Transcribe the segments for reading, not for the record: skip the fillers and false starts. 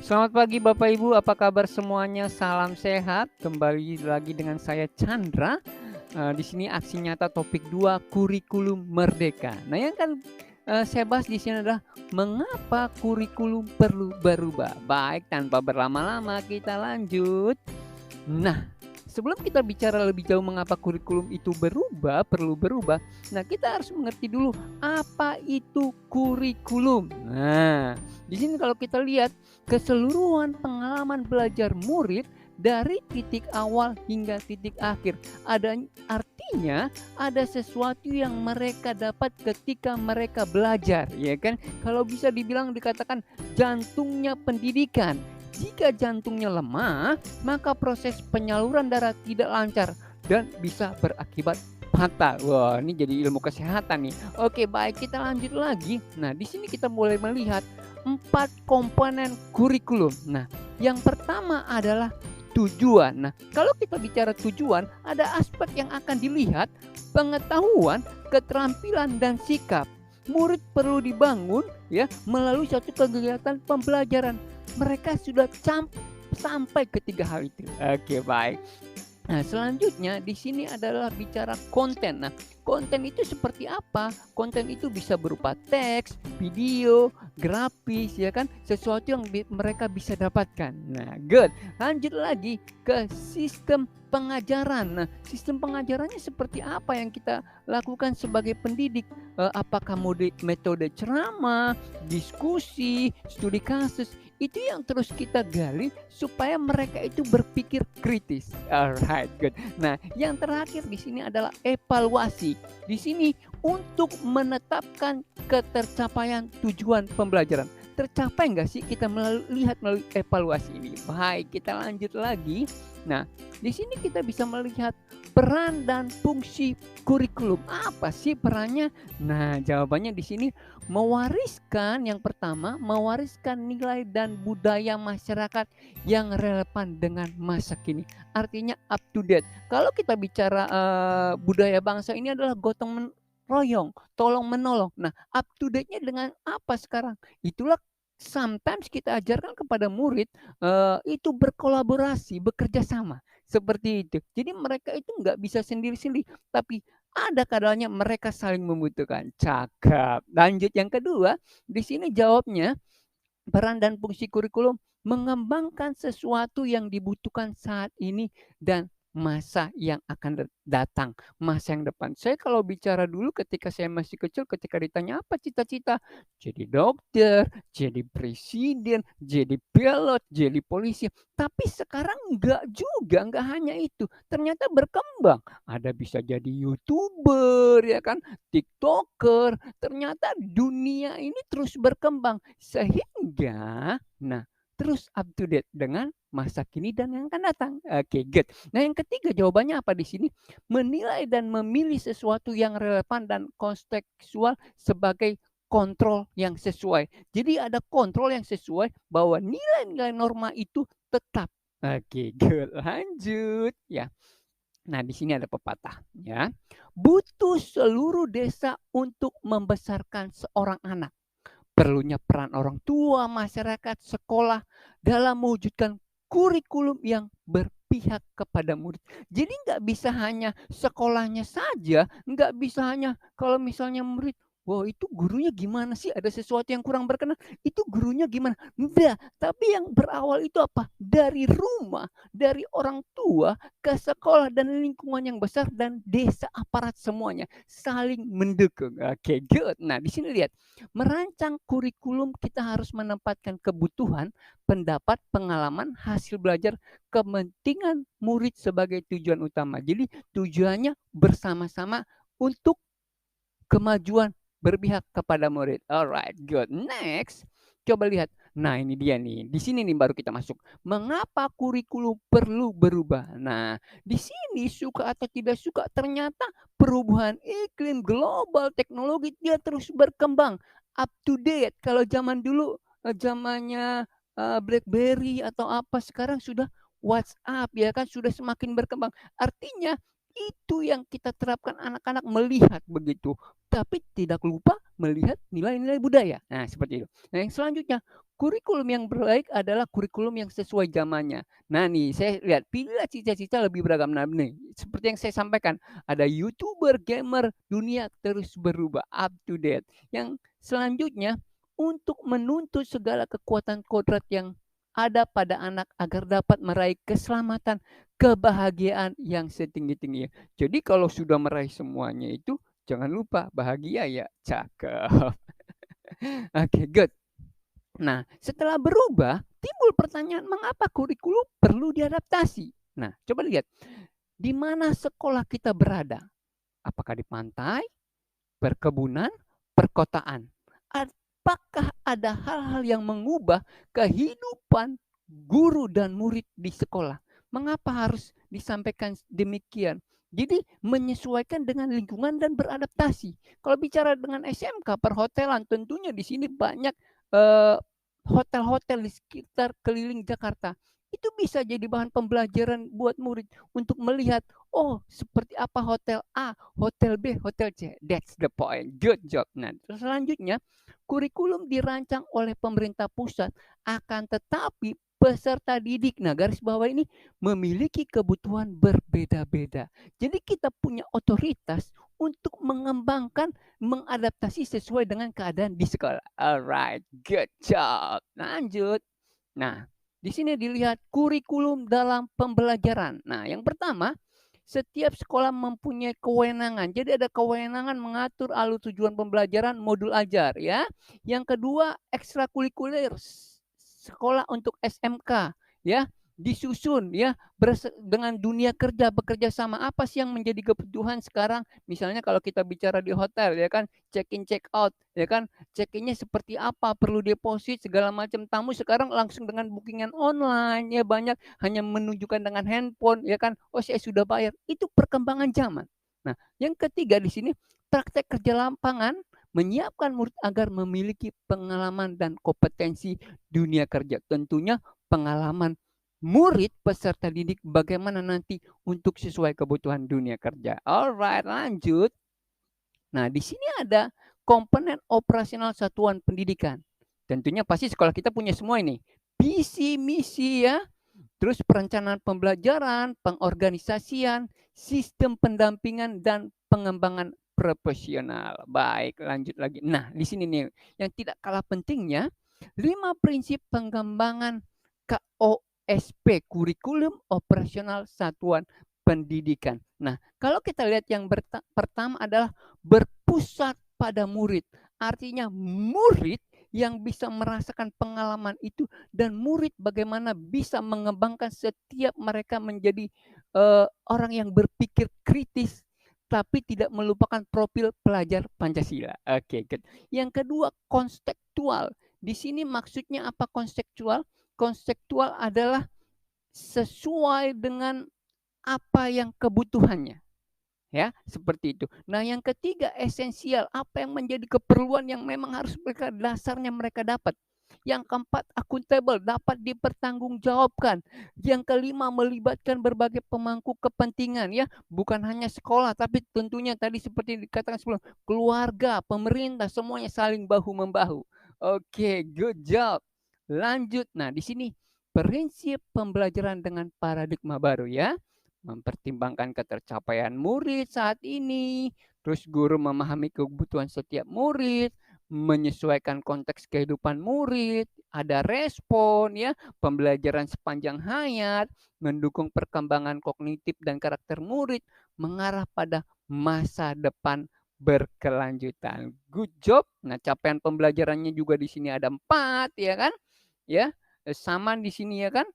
Selamat pagi Bapak Ibu, apa kabar semuanya? Salam sehat. Kembali lagi dengan saya Chandra. Di sini aksi nyata topik 2 kurikulum merdeka. Nah, yang kan saya bahas di sini adalah mengapa kurikulum perlu berubah. Baik, tanpa berlama-lama kita lanjut. Nah, sebelum kita bicara lebih jauh mengapa kurikulum itu perlu berubah, nah kita harus mengerti dulu apa itu kurikulum. Nah, di sini kalau kita lihat keseluruhan pengalaman belajar murid dari titik awal hingga titik akhir. Artinya ada sesuatu yang mereka dapat ketika mereka belajar, ya kan? Kalau bisa dibilang dikatakan jantungnya pendidikan. Jika jantungnya lemah, maka proses penyaluran darah tidak lancar dan bisa berakibat fatal. Wah, ini jadi ilmu kesehatan nih. Oke, baik, kita lanjut lagi. Nah, di sini kita mulai melihat 4 komponen kurikulum. Nah, yang pertama adalah tujuan. Nah, kalau kita bicara tujuan, ada aspek yang akan dilihat, pengetahuan, keterampilan, dan sikap. Murid perlu dibangun ya melalui suatu kegiatan pembelajaran. Mereka sudah sampai ke 3 hal itu. Oke, baik. Nah, selanjutnya di sini adalah bicara konten. Nah, konten itu seperti apa? Konten itu bisa berupa teks, video, grafis, ya kan? Sesuatu yang mereka bisa dapatkan. Nah, good. Lanjut lagi ke sistem pengajaran. Nah, sistem pengajarannya seperti apa yang kita lakukan sebagai pendidik? Apakah metode ceramah, diskusi, studi kasus? Itu yang terus kita gali supaya mereka itu berpikir kritis. Alright, good. Nah, yang terakhir di sini adalah evaluasi. Di sini untuk menetapkan ketercapaian tujuan pembelajaran. Tercapai nggak sih kita lihat melalui evaluasi ini? Baik, kita lanjut lagi. Nah, di sini kita bisa melihat peran dan fungsi kurikulum. Apa sih perannya? Nah, jawabannya di sini yang pertama, mewariskan nilai dan budaya masyarakat yang relevan dengan masa kini. Artinya up to date. Kalau kita bicara budaya bangsa ini adalah gotong royong, tolong menolong. Nah, up to date-nya dengan apa sekarang? Itulah sometimes kita ajarkan kepada murid itu berkolaborasi, bekerja sama seperti itu. Jadi mereka itu nggak bisa sendiri-sendiri, tapi ada kadalnya mereka saling membutuhkan. Cakep. Lanjut yang kedua, di sini jawabnya peran dan fungsi kurikulum mengembangkan sesuatu yang dibutuhkan saat ini dan masa yang akan datang, masa yang depan. Saya kalau bicara dulu ketika saya masih kecil, ketika ditanya apa cita-cita, jadi dokter, jadi presiden, jadi pilot, jadi polisi. Tapi sekarang enggak juga, enggak hanya itu. Ternyata berkembang. Ada bisa jadi YouTuber, ya kan, TikToker. Ternyata dunia ini terus berkembang sehingga terus up to date dengan masa kini dan yang akan datang. Oke, good. Nah, yang ketiga jawabannya apa di sini? Menilai dan memilih sesuatu yang relevan dan kontekstual sebagai kontrol yang sesuai. Jadi ada kontrol yang sesuai bahwa nilai-nilai norma itu tetap. Oke, good. Lanjut ya. Nah, di sini ada pepatah ya. Butuh seluruh desa untuk membesarkan seorang anak. Perlunya peran orang tua, masyarakat, sekolah dalam mewujudkan kurikulum yang berpihak kepada murid. Jadi nggak bisa hanya sekolahnya saja, nggak bisa hanya kalau misalnya murid, wah itu gurunya gimana sih? Ada sesuatu yang kurang berkenan, itu gurunya gimana? Enggak, tapi yang berawal itu apa? Dari rumah, dari orang tua ke sekolah dan lingkungan yang besar dan desa aparat semuanya saling mendukung. Oke, good. Nah, di sini lihat merancang kurikulum kita harus menempatkan kebutuhan, pendapat, pengalaman, hasil belajar, kepentingan murid sebagai tujuan utama. Jadi tujuannya bersama-sama untuk kemajuan berpihak kepada murid. Alright, good. Next, coba lihat. Nah, ini dia nih. Di sini nih baru kita masuk. Mengapa kurikulum perlu berubah? Nah, di sini suka atau tidak suka ternyata perubahan iklim global teknologi dia terus berkembang. Up to date. Kalau zaman dulu zamannya BlackBerry atau apa sekarang sudah WhatsApp ya kan sudah semakin berkembang. Artinya itu yang kita terapkan anak-anak melihat begitu tapi tidak lupa melihat nilai-nilai budaya. Nah, seperti itu. Nah, yang selanjutnya, kurikulum yang baik adalah kurikulum yang sesuai zamannya. Nah nih, saya lihat, pilihlah cita-cita lebih beragam. Nah nih, seperti yang saya sampaikan, ada YouTuber, gamer, dunia terus berubah, up to date. Yang selanjutnya, untuk menuntut segala kekuatan kodrat yang ada pada anak agar dapat meraih keselamatan, kebahagiaan yang setinggi-tingginya. Jadi kalau sudah meraih semuanya itu, jangan lupa bahagia ya. Cakep. Oke, good. Nah, setelah berubah, timbul pertanyaan mengapa kurikulum perlu diadaptasi. Nah, coba lihat, di mana sekolah kita berada? Apakah di pantai, perkebunan, perkotaan? Apakah ada hal-hal yang mengubah kehidupan guru dan murid di sekolah? Mengapa harus disampaikan demikian? Jadi menyesuaikan dengan lingkungan dan beradaptasi. Kalau bicara dengan SMK perhotelan, tentunya di sini banyak hotel-hotel di sekitar keliling Jakarta. Itu bisa jadi bahan pembelajaran buat murid untuk melihat, oh seperti apa hotel A, hotel B, hotel C. That's the point. Good job. Nah, terus selanjutnya, kurikulum dirancang oleh pemerintah pusat, akan tetapi peserta didik, nah garis bawah ini, memiliki kebutuhan berbeda-beda. Jadi kita punya otoritas untuk mengembangkan, mengadaptasi sesuai dengan keadaan di sekolah. Alright, good job. Lanjut. Nah, di sini dilihat kurikulum dalam pembelajaran. Nah, yang pertama, setiap sekolah mempunyai kewenangan. Jadi ada kewenangan mengatur alur tujuan pembelajaran, modul ajar ya. Yang kedua, ekstrakurikuler sekolah untuk SMK ya, disusun ya dengan dunia kerja, bekerja sama. Apa sih yang menjadi kebutuhan sekarang? Misalnya kalau kita bicara di hotel ya kan, check in check out ya kan, check innya seperti apa, perlu deposit segala macam. Tamu sekarang langsung dengan bookingan online ya, banyak hanya menunjukkan dengan handphone ya kan, oh saya sudah bayar. Itu perkembangan zaman. Nah, yang ketiga di sini, praktek kerja lapangan menyiapkan murid agar memiliki pengalaman dan kompetensi dunia kerja. Tentunya pengalaman murid peserta didik bagaimana nanti untuk sesuai kebutuhan dunia kerja. Alright, lanjut. Nah, di sini ada komponen operasional satuan pendidikan. Tentunya pasti sekolah kita punya semua ini. Visi, misi ya. Terus perencanaan pembelajaran, pengorganisasian, sistem pendampingan dan pengembangan profesional. Baik, lanjut lagi. Nah, di sini nih yang tidak kalah pentingnya, 5 prinsip pengembangan KOSP, kurikulum operasional satuan pendidikan. Nah, kalau kita lihat yang pertama adalah berpusat pada murid. Artinya murid yang bisa merasakan pengalaman itu, dan murid bagaimana bisa mengembangkan setiap mereka menjadi orang yang berpikir kritis tapi tidak melupakan profil pelajar Pancasila. Oke, good. Yang kedua, konstekstual. Di sini maksudnya apa konstekstual? Konstekstual adalah sesuai dengan apa yang kebutuhannya. Ya, seperti itu. Nah, yang ketiga, esensial, apa yang menjadi keperluan yang memang harus mereka dasarnya mereka dapat. Yang keempat, akuntabel, dapat dipertanggungjawabkan. Yang kelima, melibatkan berbagai pemangku kepentingan ya, bukan hanya sekolah tapi tentunya tadi seperti dikatakan sebelum, keluarga, pemerintah, semuanya saling bahu membahu. Oke, good job. Lanjut. Nah, di sini prinsip pembelajaran dengan paradigma baru ya. Mempertimbangkan ketercapaian murid saat ini, terus guru memahami kebutuhan setiap murid, menyesuaikan konteks kehidupan murid, ada respon ya, pembelajaran sepanjang hayat, mendukung perkembangan kognitif dan karakter murid, mengarah pada masa depan berkelanjutan. Good job. Nah, capaian pembelajarannya juga di sini ada 4 ya kan? Ya, sama di sini ya kan?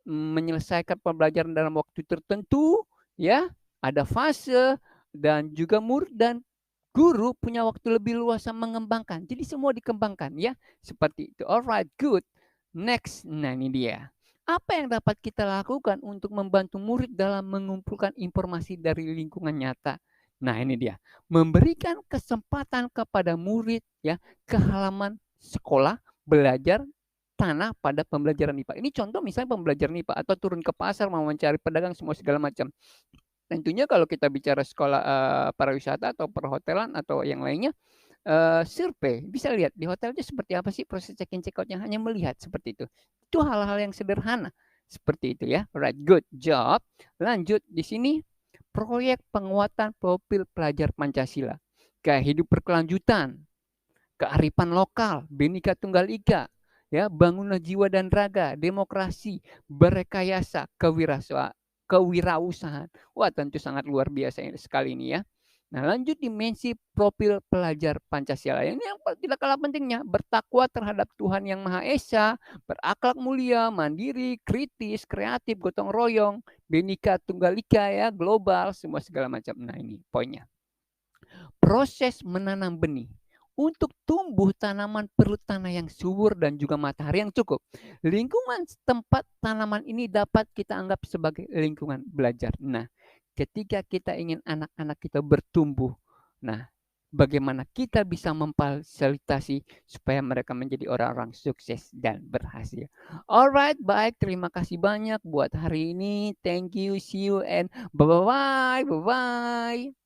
Menyelesaikan pembelajaran dalam waktu tertentu ya, ada fase, dan juga murid dan guru punya waktu lebih luas mengembangkan. Jadi semua dikembangkan ya, seperti itu. Alright, good. Next. Nah, ini dia. Apa yang dapat kita lakukan untuk membantu murid dalam mengumpulkan informasi dari lingkungan nyata? Nah, ini dia. Memberikan kesempatan kepada murid ya ke halaman sekolah belajar tanah pada pembelajaran IPA. Ini contoh misalnya pembelajaran IPA, atau turun ke pasar mau mencari pedagang semua segala macam. Tentunya kalau kita bicara sekolah pariwisata atau perhotelan atau yang lainnya, survei, bisa lihat di hotel itu seperti apa sih proses check-in check-out-nya, hanya melihat seperti itu. Itu hal-hal yang sederhana seperti itu ya. Right, good job. Lanjut di sini proyek penguatan profil pelajar Pancasila. Kayak hidup berkelanjutan, kearifan lokal, Bhinneka Tunggal Ika, ya, bangunlah jiwa dan raga, demokrasi, berrekayasa, kewirausahaan. Wah, tentu sangat luar biasa sekali ini ya. Nah, lanjut dimensi profil pelajar Pancasila. Ini yang tidak kalah pentingnya, bertakwa terhadap Tuhan Yang Maha Esa, berakhlak mulia, mandiri, kritis, kreatif, gotong royong, Bhinneka Tunggal Ika ya, global, semua segala macam. Nah, ini poinnya. Proses menanam benih. Untuk tumbuh tanaman perlu tanah yang subur dan juga matahari yang cukup. Lingkungan tempat tanaman ini dapat kita anggap sebagai lingkungan belajar. Nah, ketika kita ingin anak-anak kita bertumbuh, nah, bagaimana kita bisa memfasilitasi supaya mereka menjadi orang-orang sukses dan berhasil. Alright, baik. Terima kasih banyak buat hari ini. Thank you, see you, and bye-bye. Bye-bye.